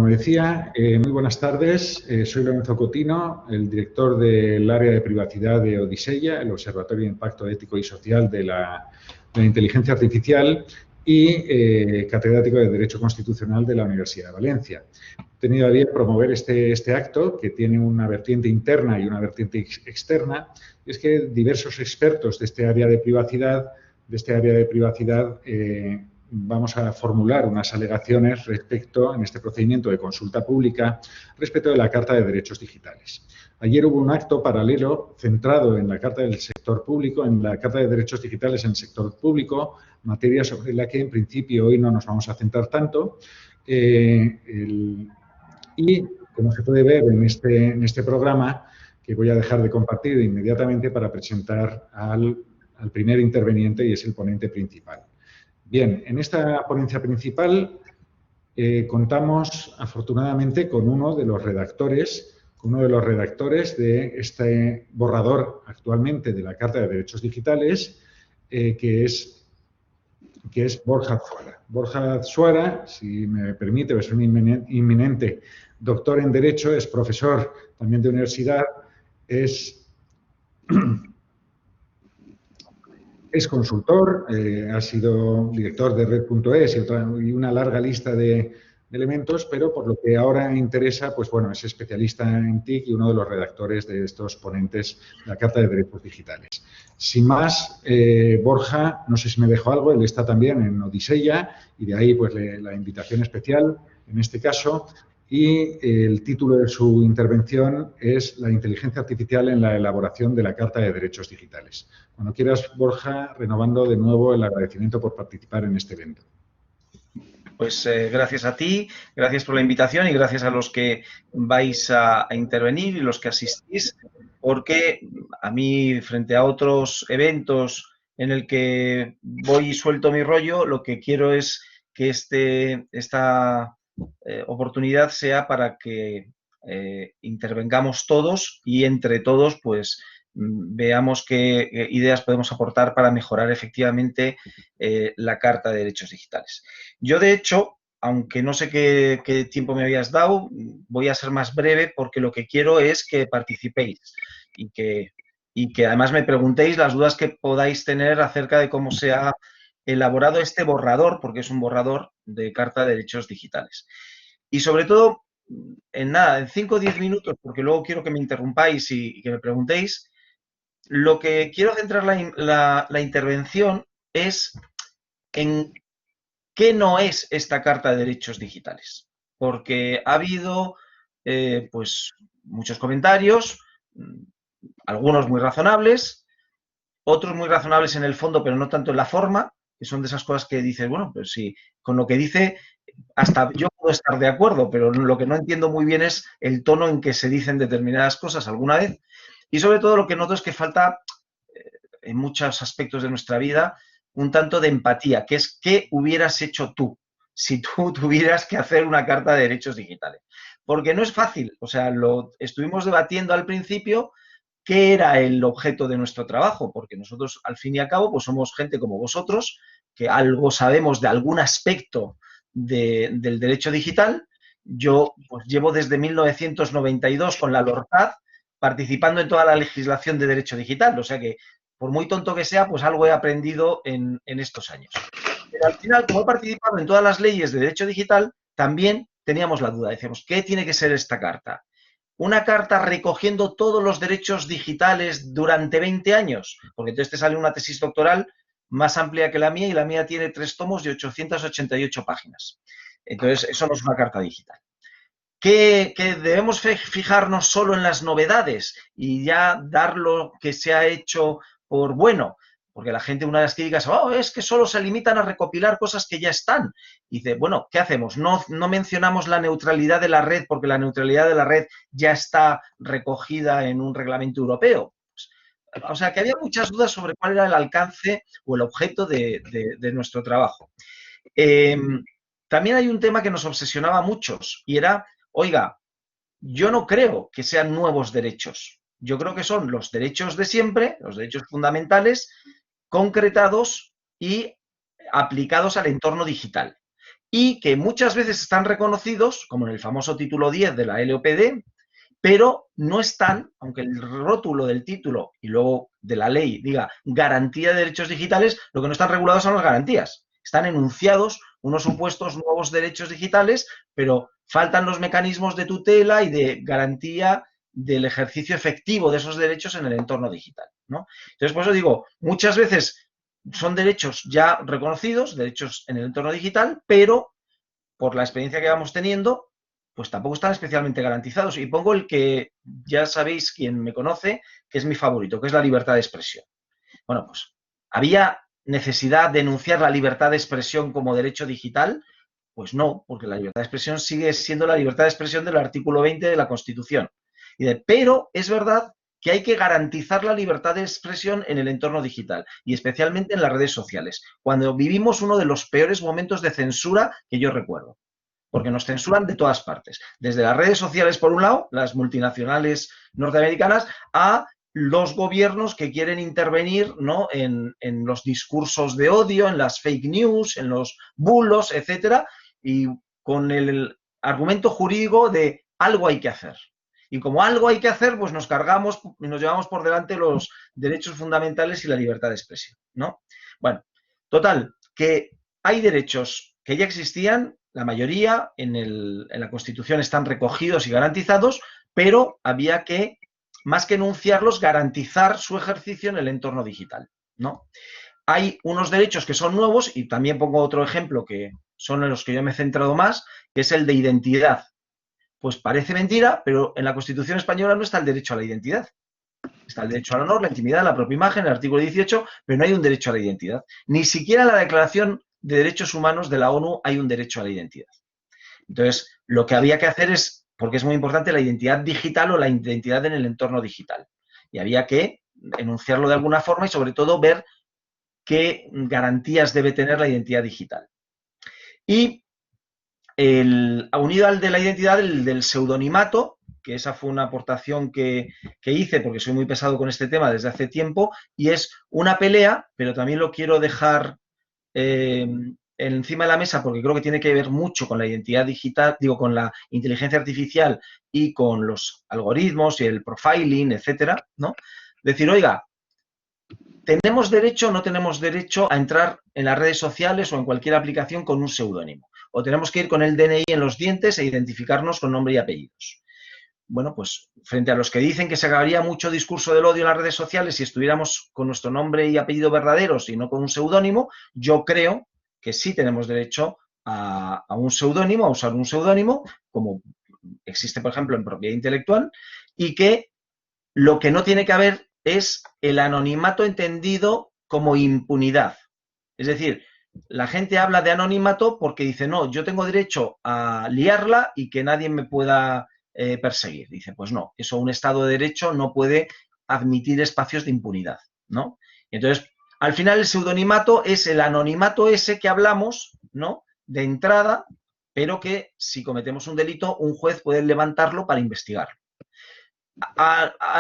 Como decía, muy buenas tardes. Soy Lorenzo Cotino, el director del área de privacidad de Odiseya, el Observatorio de Impacto Ético y Social de la Inteligencia Artificial y catedrático de Derecho Constitucional de la Universidad de Valencia. He tenido a bien promover este acto, que tiene una vertiente interna y una vertiente externa, y es que diversos expertos de este área de privacidad, vamos a formular unas alegaciones respecto, en este procedimiento de consulta pública, respecto de la Carta de Derechos Digitales. Ayer hubo un acto paralelo centrado en la Carta del Sector Público, en la Carta de Derechos Digitales en el sector público, materia sobre la que en principio hoy no nos vamos a centrar tanto. Y como se puede ver en este programa, que voy a dejar de compartir inmediatamente para presentar al primer interveniente, y es el ponente principal. Bien, en esta ponencia principal contamos afortunadamente con uno de los redactores de este borrador actualmente de la Carta de Derechos Digitales, que es Borja Zuara. Borja Zuara, si me permite, es un inminente doctor en Derecho, es profesor también de universidad, es consultor, ha sido director de Red.es y una larga lista de elementos, pero por lo que ahora interesa, pues bueno, es especialista en TIC y uno de los redactores de estos ponentes de la Carta de Derechos Digitales. Sin más, Borja, no sé si me dejo algo, él está también en Odiseya y de ahí pues la invitación especial en este caso. Y el título de su intervención es La inteligencia artificial en la elaboración de la Carta de Derechos Digitales. Cuando quieras, Borja, renovando de nuevo el agradecimiento por participar en este evento. Pues gracias a ti, gracias por la invitación y gracias a los que vais a intervenir y los que asistís, porque a mí, frente a otros eventos en el que voy y suelto mi rollo, lo que quiero es que esta oportunidad sea para que intervengamos todos y entre todos pues veamos qué ideas podemos aportar para mejorar efectivamente la Carta de Derechos Digitales. Yo, de hecho, aunque no sé qué tiempo me habías dado, voy a ser más breve porque lo que quiero es que participéis y que además me preguntéis las dudas que podáis tener acerca de cómo se ha elaborado este borrador, porque es un borrador de Carta de Derechos Digitales. Y sobre todo, en 5 o 10 minutos, porque luego quiero que me interrumpáis y que me preguntéis, lo que quiero centrar la intervención es en qué no es esta Carta de Derechos Digitales. Porque ha habido pues muchos comentarios, algunos muy razonables, otros muy razonables en el fondo, pero no tanto en la forma, que son de esas cosas que dices, bueno, pues sí, con lo que dice hasta yo puedo estar de acuerdo, pero lo que no entiendo muy bien es el tono en que se dicen determinadas cosas alguna vez. Y sobre todo lo que noto es que falta en muchos aspectos de nuestra vida un tanto de empatía, que es qué hubieras hecho tú si tú tuvieras que hacer una Carta de Derechos Digitales. Porque no es fácil, o sea, lo estuvimos debatiendo al principio qué era el objeto de nuestro trabajo, porque nosotros, al fin y al cabo, pues somos gente como vosotros, que algo sabemos de algún aspecto del derecho digital. Yo pues llevo desde 1992 con la LORCAD participando en toda la legislación de derecho digital, o sea que, por muy tonto que sea, pues algo he aprendido en estos años. Pero al final, como he participado en todas las leyes de derecho digital, también teníamos la duda, decíamos, ¿qué tiene que ser esta carta? ¿Una carta recogiendo todos los derechos digitales durante 20 años? Porque entonces te sale una tesis doctoral más amplia que la mía y la mía tiene 3 tomos de 888 páginas. Entonces, eso no es una carta digital. ¿Que debemos fijarnos solo en las novedades y ya dar lo que se ha hecho por bueno? Porque la gente, una de las críticas, es que solo se limitan a recopilar cosas que ya están. Y dice, bueno, ¿qué hacemos? No mencionamos la neutralidad de la red porque la neutralidad de la red ya está recogida en un reglamento europeo. O sea, que había muchas dudas sobre cuál era el alcance o el objeto de nuestro trabajo. También hay un tema que nos obsesionaba a muchos y era, oiga, yo no creo que sean nuevos derechos. Yo creo que son los derechos de siempre, los derechos fundamentales, concretados y aplicados al entorno digital. y que muchas veces están reconocidos, como en el famoso título 10 de la LOPD, pero no están, aunque el rótulo del título y luego de la ley diga garantía de derechos digitales, lo que no están regulados son las garantías. Están enunciados unos supuestos nuevos derechos digitales, pero faltan los mecanismos de tutela y de garantía del ejercicio efectivo de esos derechos en el entorno digital, ¿no? Entonces, por eso digo, muchas veces son derechos ya reconocidos, derechos en el entorno digital, pero por la experiencia que vamos teniendo, pues tampoco están especialmente garantizados. Y pongo el que ya sabéis, quien me conoce, que es mi favorito, que es la libertad de expresión. Bueno, pues había necesidad de enunciar la libertad de expresión como derecho digital. Pues no, porque la libertad de expresión sigue siendo la libertad de expresión del artículo 20 de la Constitución. Pero es verdad que hay que garantizar la libertad de expresión en el entorno digital y especialmente en las redes sociales, cuando vivimos uno de los peores momentos de censura que yo recuerdo, porque nos censuran de todas partes, desde las redes sociales por un lado, las multinacionales norteamericanas, a los gobiernos que quieren intervenir, ¿no?, en los discursos de odio, en las fake news, en los bulos, etcétera, y con el argumento jurídico de algo hay que hacer. Y como algo hay que hacer, pues nos cargamos y nos llevamos por delante los derechos fundamentales y la libertad de expresión, ¿no? Bueno, total, que hay derechos que ya existían, la mayoría en la Constitución están recogidos y garantizados, pero había que, más que enunciarlos, garantizar su ejercicio en el entorno digital, ¿no? Hay unos derechos que son nuevos, y también pongo otro ejemplo que son en los que yo me he centrado más, que es el de identidad. Pues parece mentira, pero en la Constitución española no está el derecho a la identidad. Está el derecho al honor, la intimidad, la propia imagen, el artículo 18, pero no hay un derecho a la identidad. Ni siquiera en la Declaración de Derechos Humanos de la ONU hay un derecho a la identidad. Entonces, lo que había que hacer es, porque es muy importante, la identidad digital o la identidad en el entorno digital. Y había que enunciarlo de alguna forma y, sobre todo, ver qué garantías debe tener la identidad digital. Y unido al de la identidad, el del pseudonimato, que esa fue una aportación que hice porque soy muy pesado con este tema desde hace tiempo, y es una pelea, pero también lo quiero dejar encima de la mesa porque creo que tiene que ver mucho con la identidad digital, digo, con la inteligencia artificial y con los algoritmos y el profiling, etcétera, ¿no? Decir, oiga, ¿tenemos derecho o no tenemos derecho a entrar en las redes sociales o en cualquier aplicación con un seudónimo? ¿O tenemos que ir con el DNI en los dientes e identificarnos con nombre y apellidos? Bueno, pues frente a los que dicen que se acabaría mucho discurso del odio en las redes sociales si estuviéramos con nuestro nombre y apellido verdaderos y no con un seudónimo, yo creo que sí tenemos derecho a un seudónimo, a usar un seudónimo, como existe, por ejemplo, en propiedad intelectual, y que lo que no tiene que haber es el anonimato entendido como impunidad. Es decir, la gente habla de anonimato porque dice, no, yo tengo derecho a liarla y que nadie me pueda perseguir. Dice, pues no, eso un Estado de Derecho no puede admitir espacios de impunidad, ¿no? Y entonces, al final el pseudonimato es el anonimato ese que hablamos, ¿no?, de entrada, pero que si cometemos un delito, un juez puede levantarlo para investigarlo.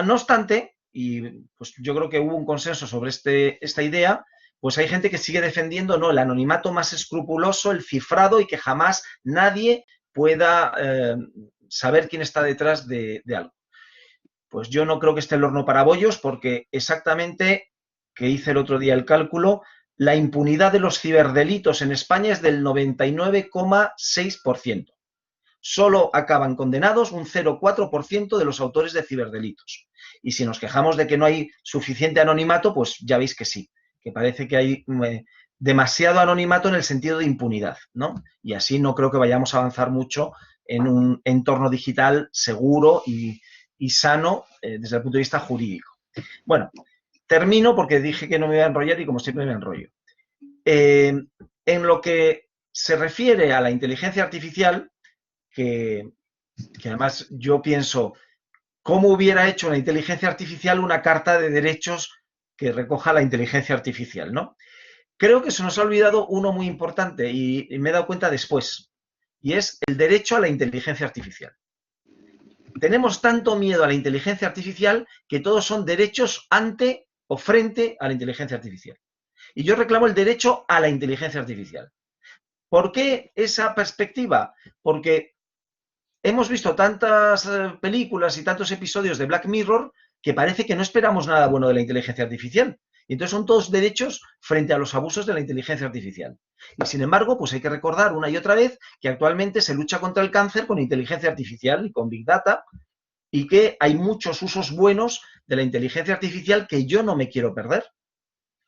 No obstante, y pues yo creo que hubo un consenso sobre esta idea, pues hay gente que sigue defendiendo, ¿no?, el anonimato más escrupuloso, el cifrado, y que jamás nadie pueda saber quién está detrás de algo. Pues yo no creo que esté el horno para bollos, porque exactamente, que hice el otro día el cálculo, la impunidad de los ciberdelitos en España es del 99,6%. Solo acaban condenados un 0,4% de los autores de ciberdelitos. Y si nos quejamos de que no hay suficiente anonimato, pues ya veis que sí, que parece que hay demasiado anonimato en el sentido de impunidad, ¿no? Y así no creo que vayamos a avanzar mucho en un entorno digital seguro y sano desde el punto de vista jurídico. Bueno, termino porque dije que no me iba a enrollar y como siempre me enrollo. En lo que se refiere a la inteligencia artificial, que además yo pienso, ¿cómo hubiera hecho la inteligencia artificial una carta de derechos que recoja la inteligencia artificial, ¿no? Creo que se nos ha olvidado uno muy importante y me he dado cuenta después, y es el derecho a la inteligencia artificial. Tenemos tanto miedo a la inteligencia artificial que todos son derechos ante o frente a la inteligencia artificial. Y yo reclamo el derecho a la inteligencia artificial. ¿Por qué esa perspectiva? Porque hemos visto tantas películas y tantos episodios de Black Mirror que parece que no esperamos nada bueno de la inteligencia artificial. Y entonces son todos derechos frente a los abusos de la inteligencia artificial. Y sin embargo, pues hay que recordar una y otra vez que actualmente se lucha contra el cáncer con inteligencia artificial y con Big Data, y que hay muchos usos buenos de la inteligencia artificial que yo no me quiero perder,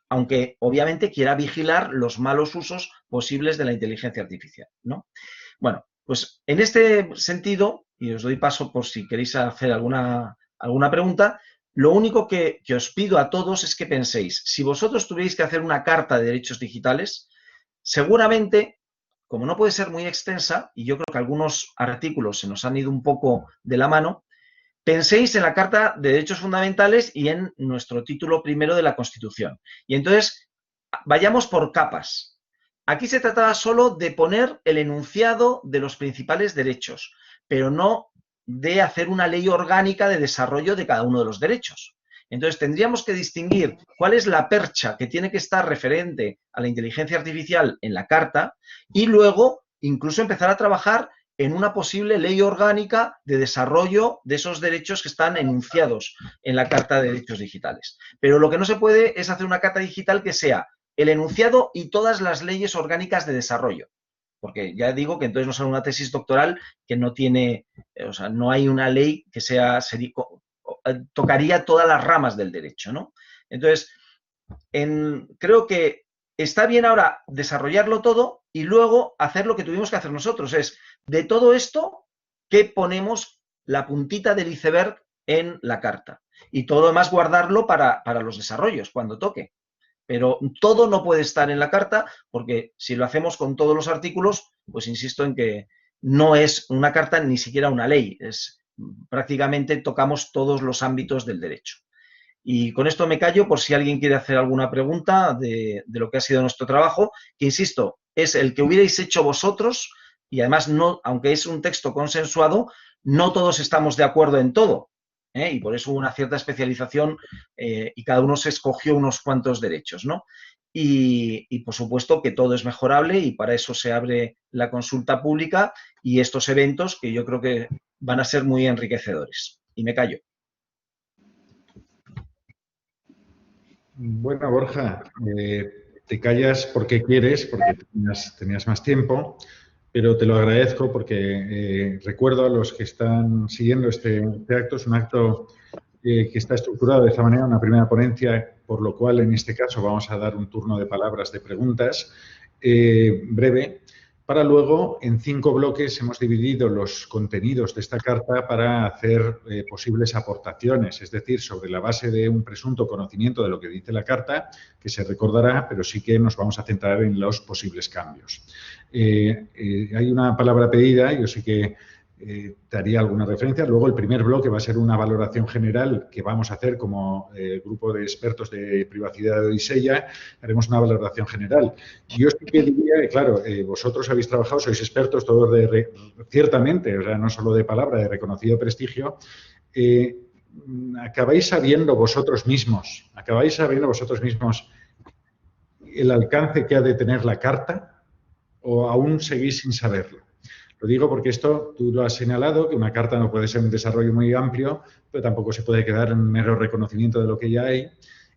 aunque obviamente quiera vigilar los malos usos posibles de la inteligencia artificial, ¿no? Bueno, pues en este sentido, y os doy paso por si queréis hacer alguna pregunta, lo único que os pido a todos es que penséis, si vosotros tuvierais que hacer una carta de derechos digitales, seguramente, como no puede ser muy extensa, y yo creo que algunos artículos se nos han ido un poco de la mano, penséis en la Carta de Derechos Fundamentales y en nuestro título primero de la Constitución. Y entonces, vayamos por capas. Aquí se trataba solo de poner el enunciado de los principales derechos, pero no de hacer una ley orgánica de desarrollo de cada uno de los derechos. Entonces, tendríamos que distinguir cuál es la percha que tiene que estar referente a la inteligencia artificial en la Carta y luego incluso empezar a trabajar en una posible ley orgánica de desarrollo de esos derechos que están enunciados en la Carta de Derechos Digitales. Pero lo que no se puede es hacer una carta digital que sea el enunciado y todas las leyes orgánicas de desarrollo. Porque ya digo que entonces no será una tesis doctoral que no tiene, o sea, no hay una ley que sea, tocaría todas las ramas del derecho, ¿no? Entonces, creo que está bien ahora desarrollarlo todo y luego hacer lo que tuvimos que hacer nosotros, es de todo esto, ¿qué ponemos la puntita del iceberg en la carta? Y todo lo demás guardarlo para los desarrollos, cuando toque. Pero todo no puede estar en la carta, porque si lo hacemos con todos los artículos, pues insisto en que no es una carta ni siquiera una ley, es prácticamente tocamos todos los ámbitos del derecho. Y con esto me callo por si alguien quiere hacer alguna pregunta de lo que ha sido nuestro trabajo, que insisto, es el que hubierais hecho vosotros y además, no, aunque es un texto consensuado, no todos estamos de acuerdo en todo. Y por eso hubo una cierta especialización y cada uno se escogió unos cuantos derechos, ¿no? Y por supuesto que todo es mejorable y para eso se abre la consulta pública y estos eventos que yo creo que van a ser muy enriquecedores. Y me callo. Bueno, Borja, te callas porque quieres, porque tenías más tiempo, pero te lo agradezco porque recuerdo a los que están siguiendo este acto, es un acto que está estructurado de esta manera, una primera ponencia, por lo cual en este caso vamos a dar un turno de palabras, de preguntas breve, para luego en 5 bloques hemos dividido los contenidos de esta carta para hacer posibles aportaciones, es decir, sobre la base de un presunto conocimiento de lo que dice la carta, que se recordará, pero sí que nos vamos a centrar en los posibles cambios. Hay una palabra pedida, yo sí que te haría alguna referencia. Luego el primer bloque va a ser una valoración general que vamos a hacer como grupo de expertos de privacidad de Odisea. Haremos una valoración general. Yo sí que diría que, claro, vosotros habéis trabajado, sois expertos todos ciertamente, o sea, no solo de palabra, de reconocido prestigio. ¿Acabáis sabiendo vosotros mismos el alcance que ha de tener la carta o aún seguís sin saberlo? Lo digo porque esto, tú lo has señalado, que una carta no puede ser un desarrollo muy amplio, pero tampoco se puede quedar en un mero reconocimiento de lo que ya hay.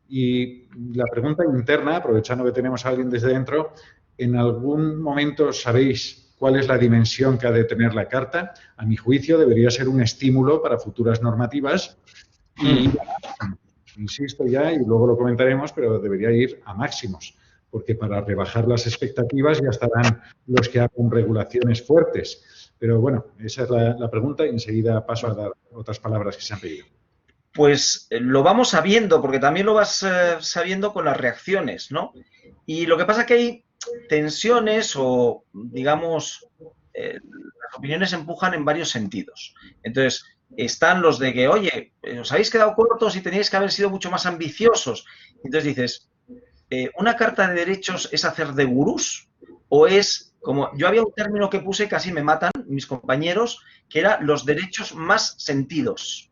Y la pregunta interna, aprovechando que tenemos a alguien desde dentro, ¿en algún momento sabéis cuál es la dimensión que ha de tener la carta? A mi juicio, debería ser un estímulo para futuras normativas y, insisto ya, y luego lo comentaremos, pero debería ir a máximos, porque para rebajar las expectativas ya estarán los que hagan regulaciones fuertes. Pero bueno, esa es la pregunta y enseguida paso a dar otras palabras que se han pedido. Pues lo vamos sabiendo, porque también lo vas sabiendo con las reacciones, ¿no? Y lo que pasa es que hay tensiones o, digamos, las opiniones empujan en varios sentidos. Entonces, están los de que, oye, os habéis quedado cortos y teníais que haber sido mucho más ambiciosos. Entonces dices, ¿una carta de derechos es hacer de gurús? ¿O es, como yo había un término que puse, casi me matan mis compañeros, que era los derechos más sentidos?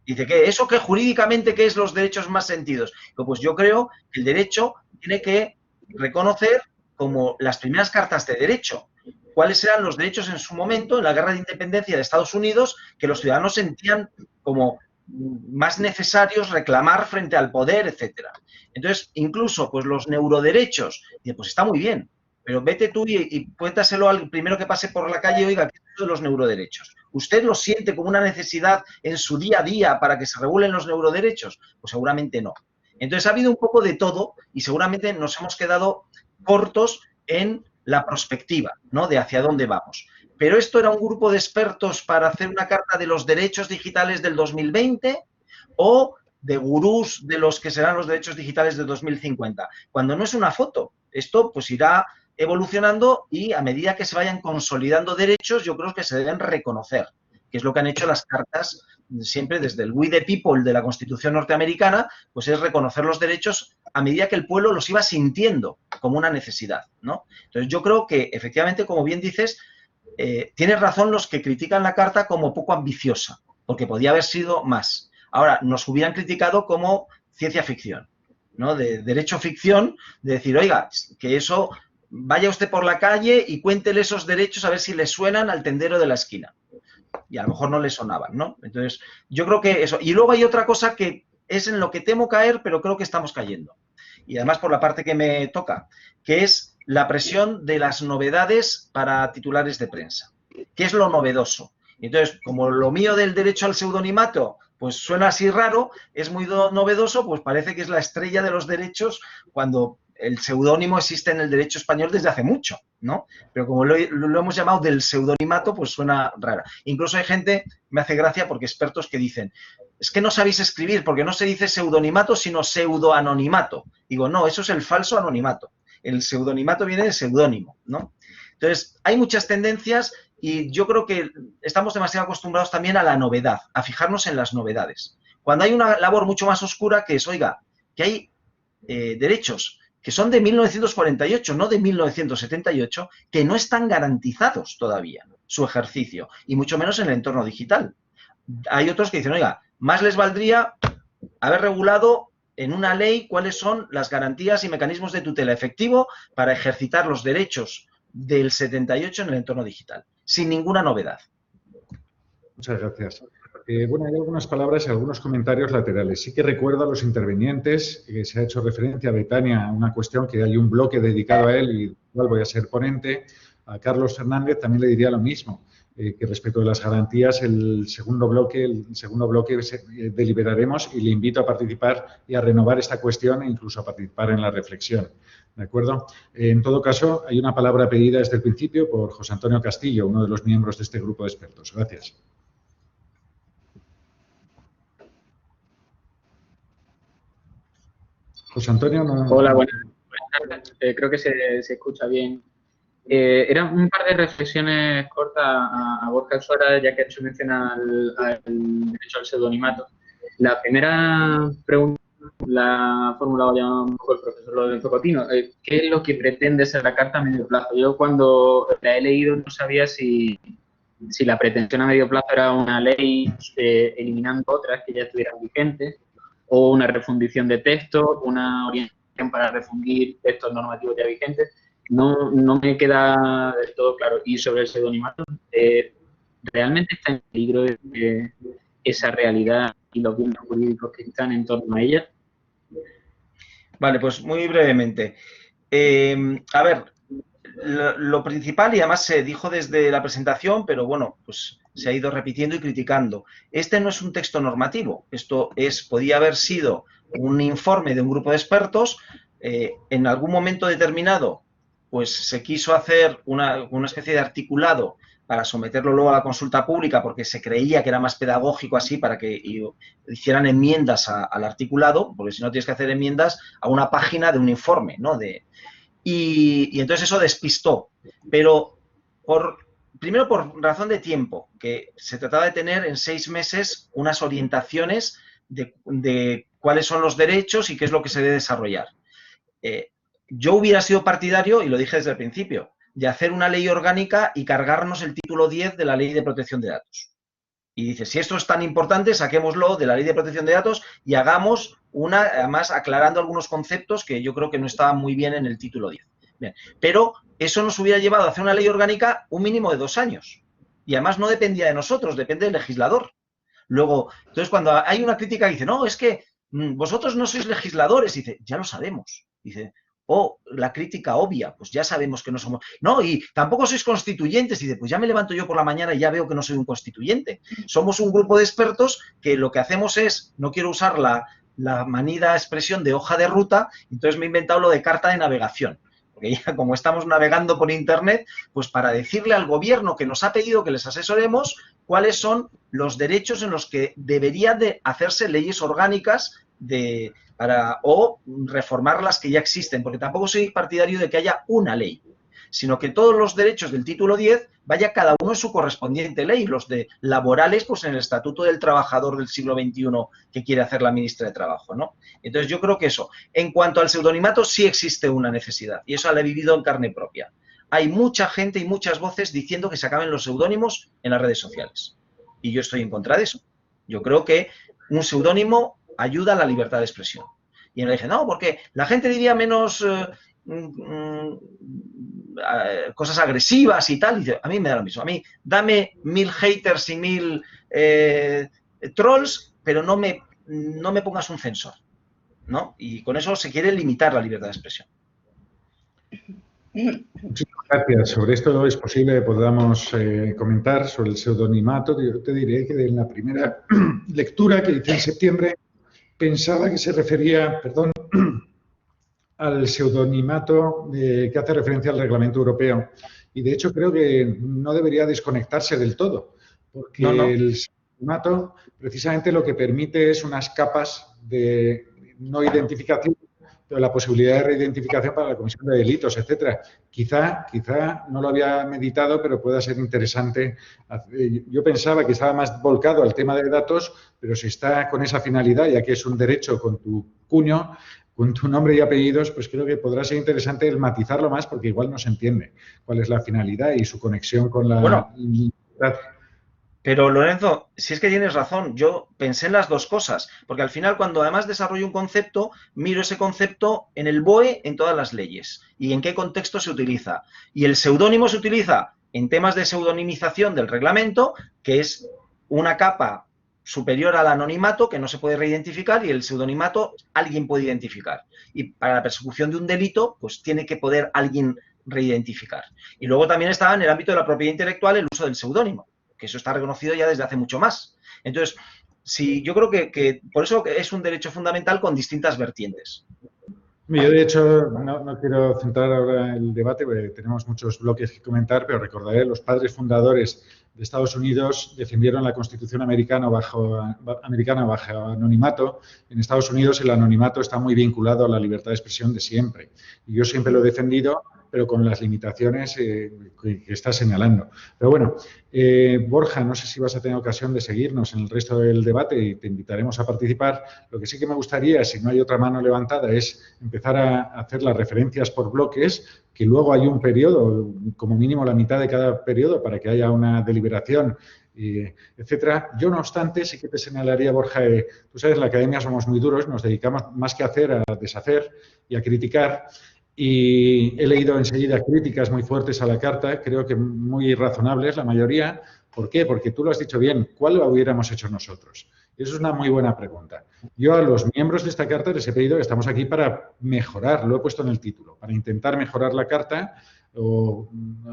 Dice, ¿qué? ¿Eso qué jurídicamente qué es los derechos más sentidos? Pues yo creo que el derecho tiene que reconocer como las primeras cartas de derecho. ¿Cuáles eran los derechos en su momento, en la guerra de independencia de Estados Unidos, que los ciudadanos sentían como más necesarios reclamar frente al poder, etcétera? Entonces, incluso pues los neuroderechos, pues está muy bien, pero vete tú y cuéntaselo al primero que pase por la calle, oiga, ¿qué es eso de los neuroderechos? ¿Usted lo siente como una necesidad en su día a día para que se regulen los neuroderechos? Pues seguramente no. Entonces ha habido un poco de todo y seguramente nos hemos quedado cortos en la perspectiva, ¿no?, de hacia dónde vamos. Pero esto era un grupo de expertos para hacer una carta de los derechos digitales del 2020 o de gurús de los que serán los derechos digitales de 2050. Cuando no es una foto, esto pues irá evolucionando y a medida que se vayan consolidando derechos, yo creo que se deben reconocer, que es lo que han hecho las cartas siempre desde el We the People de la Constitución norteamericana, pues es reconocer los derechos a medida que el pueblo los iba sintiendo como una necesidad, ¿no? Entonces yo creo que efectivamente, como bien dices, tienes razón los que critican la carta como poco ambiciosa, porque podía haber sido más. Ahora, nos hubieran criticado como ciencia ficción, ¿no? De derecho ficción, de decir, oiga, que eso, vaya usted por la calle y cuéntele esos derechos a ver si le suenan al tendero de la esquina. Y a lo mejor no le sonaban, ¿no? Entonces, yo creo que eso. Y luego hay otra cosa que es en lo que temo caer, pero creo que estamos cayendo. Y además por la parte que me toca, que es la presión de las novedades para titulares de prensa. ¿Qué es lo novedoso? Entonces, como lo mío del derecho al pseudonimato, pues suena así raro, es muy novedoso, pues parece que es la estrella de los derechos cuando el seudónimo existe en el derecho español desde hace mucho, ¿no? Pero como lo hemos llamado del pseudonimato, pues suena rara. Incluso hay gente, me hace gracia porque expertos que dicen, es que no sabéis escribir porque no se dice pseudonimato, sino pseudoanonimato. Digo, no, eso es el falso anonimato. El pseudonimato viene de seudónimo, ¿no? Entonces, hay muchas tendencias y yo creo que estamos demasiado acostumbrados también a la novedad, a fijarnos en las novedades. Cuando hay una labor mucho más oscura que es, oiga, que hay derechos que son de 1948, no de 1978, que no están garantizados todavía su ejercicio, y mucho menos en el entorno digital. Hay otros que dicen, oiga, más les valdría haber regulado en una ley cuáles son las garantías y mecanismos de tutela efectivo para ejercitar los derechos del 78 en el entorno digital, sin ninguna novedad. Muchas gracias. Bueno, hay algunas palabras y algunos comentarios laterales. Sí que recuerdo a los intervinientes que se ha hecho referencia a Betania, una cuestión que hay un bloque dedicado a él y igual voy a ser ponente. A Carlos Fernández también le diría lo mismo, que respecto de las garantías, el segundo bloque deliberaremos y le invito a participar y a renovar esta cuestión e incluso a participar en la reflexión. ¿De acuerdo? En todo caso, hay una palabra pedida desde el principio por José Antonio Castillo, uno de los miembros de este grupo de expertos. Gracias. José Antonio. No... Hola, buenas tardes. Creo que se escucha bien. Eran un par de reflexiones cortas a Borja Suárez, ya que ha hecho mención al derecho al pseudonimato. La primera pregunta la ha formulado ya un poco el profesor Lorenzo Cotino. ¿Qué es lo que pretende ser la carta a medio plazo? Yo cuando la he leído no sabía si la pretensión a medio plazo era una ley eliminando otras que ya estuvieran vigentes, o una refundición de textos, una orientación para refundir textos normativos ya vigentes. No me queda del todo claro. Y sobre el pseudonimato, ¿realmente está en peligro esa realidad y los bienes jurídicos que están en torno a ella? Vale, pues muy brevemente. A ver, lo principal, y además se dijo desde la presentación, pero bueno, pues se ha ido repitiendo y criticando. Este no es un texto normativo. Esto podía haber sido un informe de un grupo de expertos. En algún momento determinado, pues se quiso hacer una especie de articulado para someterlo luego a la consulta pública porque se creía que era más pedagógico así para que hicieran enmiendas al articulado, porque si no tienes que hacer enmiendas a una página de un informe, ¿no? Y entonces eso despistó. Pero primero por razón de tiempo, que se trataba de tener en 6 meses unas orientaciones de cuáles son los derechos y qué es lo que se debe desarrollar. Yo hubiera sido partidario, y lo dije desde el principio, de hacer una ley orgánica y cargarnos el título 10 de la Ley de Protección de Datos. Y dice, si esto es tan importante, saquémoslo de la Ley de Protección de Datos y hagamos una, además, aclarando algunos conceptos que yo creo que no estaban muy bien en el título 10. Bien. Pero eso nos hubiera llevado a hacer una ley orgánica un mínimo de 2 años. Y además no dependía de nosotros, depende del legislador. Luego, entonces cuando hay una crítica que dice, no, es que vosotros no sois legisladores, dice, ya lo sabemos. Dice, la crítica obvia, pues ya sabemos que no somos. No, y tampoco sois constituyentes. Dice, pues ya me levanto yo por la mañana y ya veo que no soy un constituyente. Somos un grupo de expertos que lo que hacemos es, no quiero usar la manida expresión de hoja de ruta, entonces me he inventado lo de carta de navegación. Porque ya como estamos navegando por Internet, pues para decirle al gobierno que nos ha pedido que les asesoremos cuáles son los derechos en los que deberían de hacerse leyes orgánicas o reformar las que ya existen, porque tampoco soy partidario de que haya una ley, sino que todos los derechos del título 10 vaya cada uno en su correspondiente ley, los de laborales, pues en el Estatuto del Trabajador del siglo XXI que quiere hacer la ministra de Trabajo, ¿no? Entonces yo creo que eso. En cuanto al pseudonimato, sí existe una necesidad, y eso la he vivido en carne propia. Hay mucha gente y muchas voces diciendo que se acaben los seudónimos en las redes sociales, y yo estoy en contra de eso. Yo creo que un seudónimo ayuda a la libertad de expresión. Y me dicen, no, porque la gente diría menos cosas agresivas y tal. Y dice, a mí me da lo mismo. A mí, dame 1000 haters y 1000 trolls, pero no me pongas un censor, ¿no? Y con eso se quiere limitar la libertad de expresión. Muchísimas gracias. Sobre esto es posible que podamos comentar sobre el pseudonimato. Yo te diré que en la primera lectura que hice en septiembre pensaba que se refería, al pseudonimato que hace referencia al Reglamento Europeo. Y de hecho creo que no debería desconectarse del todo, porque el pseudonimato precisamente lo que permite es unas capas de no identificación, pero la posibilidad de reidentificación para la comisión de delitos, etcétera. Quizá no lo había meditado, pero pueda ser interesante. Yo pensaba que estaba más volcado al tema de datos, pero si está con esa finalidad, ya que es un derecho con tu cuño, con tu nombre y apellidos, pues creo que podrá ser interesante el matizarlo más, porque igual no se entiende cuál es la finalidad y su conexión con la... Bueno, pero Lorenzo, si es que tienes razón, yo pensé en las dos cosas, porque al final cuando además desarrollo un concepto, miro ese concepto en el BOE en todas las leyes y en qué contexto se utiliza. Y el seudónimo se utiliza en temas de pseudonimización del reglamento, que es una capa superior al anonimato que no se puede reidentificar, y el pseudonimato alguien puede identificar. Y para la persecución de un delito, pues tiene que poder alguien reidentificar. Y luego también estaba en el ámbito de la propiedad intelectual el uso del seudónimo, que eso está reconocido ya desde hace mucho más. Entonces, sí, yo creo que por eso es un derecho fundamental con distintas vertientes. Yo, de hecho, no quiero centrar ahora el debate, porque tenemos muchos bloques que comentar, pero recordaré, los padres fundadores de Estados Unidos defendieron la Constitución americana bajo anonimato. En Estados Unidos el anonimato está muy vinculado a la libertad de expresión de siempre. Y yo siempre lo he defendido, pero con las limitaciones que estás señalando. Pero bueno, Borja, no sé si vas a tener ocasión de seguirnos en el resto del debate y te invitaremos a participar. Lo que sí que me gustaría, si no hay otra mano levantada, es empezar a hacer las referencias por bloques, que luego hay un periodo, como mínimo la mitad de cada periodo, para que haya una deliberación, etcétera. Yo, no obstante, sí que te señalaría, Borja, tú sabes, en la academia somos muy duros, nos dedicamos más que a hacer, a deshacer y a criticar. Y he leído enseguida críticas muy fuertes a la carta, creo que muy razonables la mayoría. ¿Por qué? Porque tú lo has dicho bien, ¿cuál lo hubiéramos hecho nosotros? Y eso es una muy buena pregunta. Yo a los miembros de esta carta les he pedido que estamos aquí para mejorar, lo he puesto en el título, para intentar mejorar la carta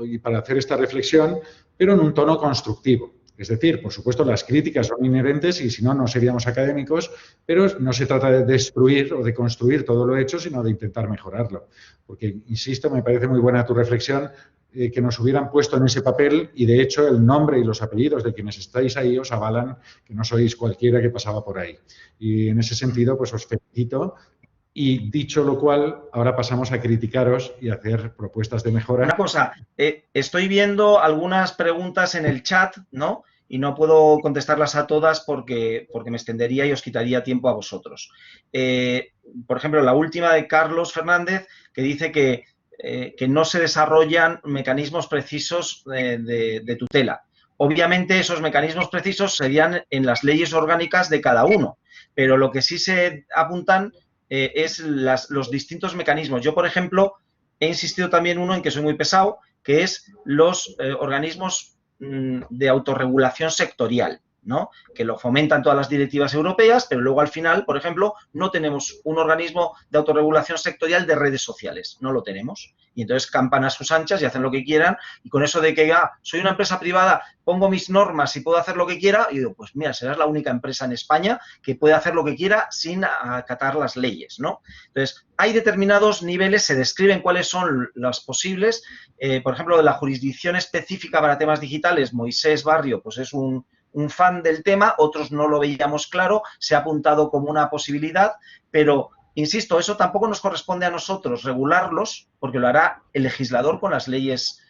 y para hacer esta reflexión, pero en un tono constructivo. Es decir, por supuesto, las críticas son inherentes y si no, no seríamos académicos, pero no se trata de destruir o de construir todo lo hecho, sino de intentar mejorarlo. Porque, insisto, me parece muy buena tu reflexión, que nos hubieran puesto en ese papel y, de hecho, el nombre y los apellidos de quienes estáis ahí os avalan que no sois cualquiera que pasaba por ahí. Y en ese sentido, pues os felicito. Y dicho lo cual, ahora pasamos a criticaros y a hacer propuestas de mejora. Una cosa, estoy viendo algunas preguntas en el chat, ¿no? Y no puedo contestarlas a todas porque me extendería y os quitaría tiempo a vosotros. Por ejemplo, la última de Carlos Fernández, que dice que no se desarrollan mecanismos precisos de tutela. Obviamente, esos mecanismos precisos serían en las leyes orgánicas de cada uno, pero lo que sí se apuntan es los distintos mecanismos. Yo, por ejemplo, he insistido también uno en que soy muy pesado, que es los organismos de autorregulación sectorial, ¿no? Que lo fomentan todas las directivas europeas, pero luego al final, por ejemplo, no tenemos un organismo de autorregulación sectorial de redes sociales, no lo tenemos. Y entonces campan a sus anchas y hacen lo que quieran, y con eso de que soy una empresa privada, pongo mis normas y puedo hacer lo que quiera, y digo, pues mira, serás la única empresa en España que puede hacer lo que quiera sin acatar las leyes, ¿no? Entonces, hay determinados niveles, se describen cuáles son las posibles, por ejemplo, de la jurisdicción específica para temas digitales, Moisés Barrio, pues es un fan del tema, otros no lo veíamos claro, se ha apuntado como una posibilidad, pero, insisto, eso tampoco nos corresponde a nosotros regularlos, porque lo hará el legislador con las leyes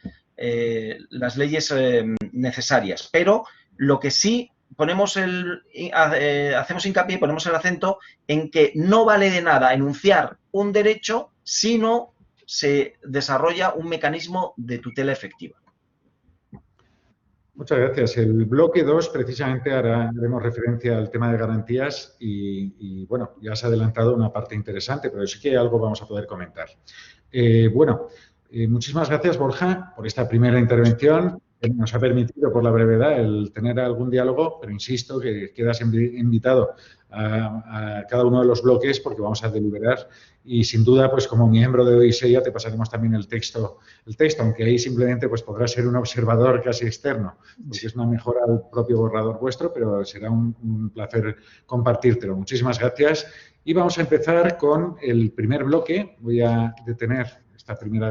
necesarias. Pero lo que sí ponemos hacemos hincapié, ponemos el acento en que no vale de nada enunciar un derecho si no se desarrolla un mecanismo de tutela efectiva. Muchas gracias. El bloque 2 precisamente haremos referencia al tema de garantías y, bueno, ya has adelantado una parte interesante, pero sí que algo vamos a poder comentar. Muchísimas gracias, Borja, por esta primera intervención. Nos ha permitido, por la brevedad, el tener algún diálogo, pero insisto que quedas invitado a cada uno de los bloques porque vamos a deliberar y, sin duda, pues como miembro de Odisea te pasaremos también el texto, aunque ahí simplemente pues podrás ser un observador casi externo, porque es una mejora al propio borrador vuestro, pero será un placer compartírtelo. Muchísimas gracias y vamos a empezar con el primer bloque. Voy a detener esta primera grabación.